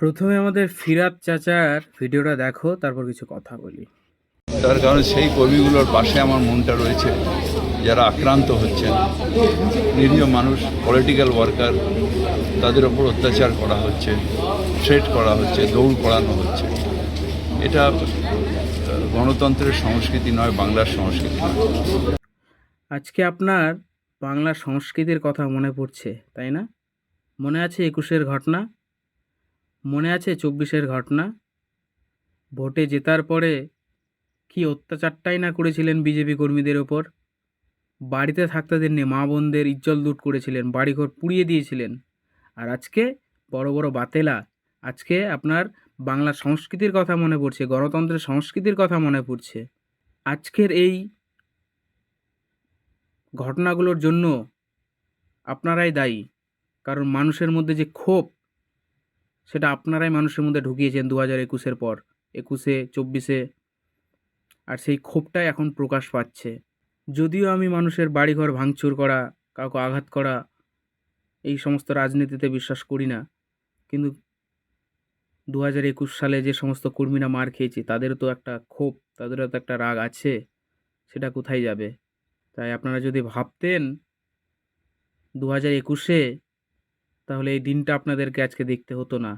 প্রথমে আমাদের ফিরাত চাচার ভিডিওটা দেখো, তারপর কিছু কথা বলি। তার কারণ সেই কর্মীগুলোর পাশে আমার মনটা রয়েছে, যারা আক্রান্ত হচ্ছেন, নিরীহ মানুষ, পলিটিক্যাল ওয়ার্কার, তাদের ওপর অত্যাচার করা হচ্ছে, থ্রেট করা হচ্ছে, দৌড় করানো হচ্ছে। এটা গণতন্ত্রের সংস্কৃতি নয়, বাংলার সংস্কৃতি নয়। আজকে আপনার বাংলা সংস্কৃতির কথা মনে পড়ছে, তাই না? মনে আছে ২১-এর ঘটনা, মনে আছে ২৪-এর ঘটনা। ভোটে জেতার পরে কি অত্যাচারটাই না করেছিলেন বিজেপি কর্মীদের ওপর। বাড়িতে থাকতে দেননি, মা বোনদের ইজ্জত লুট করেছিলেন, বাড়িঘর পুড়িয়ে দিয়েছিলেন। আর আজকে বড় বড় বাতেলা, আজকে আপনার বাংলা সংস্কৃতির কথা মনে পড়ছে, গণতন্ত্রের সংস্কৃতির কথা মনে পড়ছে। আজকের এই ঘটনাগুলোর জন্য আপনারাই দায়ী। কারণ মানুষের মধ্যে যে ক্ষোভ, সেটা আপনারাই মানুষের মধ্যে ঢুকিয়েছেন ২০২১-এর পর, ২১-এ, ২৪-এ। আর সেই ক্ষোভটাই এখন প্রকাশ পাচ্ছে। যদিও আমি মানুষের বাড়িঘর ভাঙচুর করা, কাউকে আঘাত করা, এই সমস্ত রাজনীতিতে বিশ্বাস করি না, কিন্তু ২০২১ সালে যে সমস্ত কর্মীরা মার খেয়েছে, তাদেরও তো একটা ক্ষোভ, তাদেরও তো একটা রাগ আছে। সেটা কোথায় যাবে? তাই আপনারা যদি ভাবতেন ২০২১-এ, তাহলে এই দিনটা আপনাদেরকে আজকে দেখতে হতো না।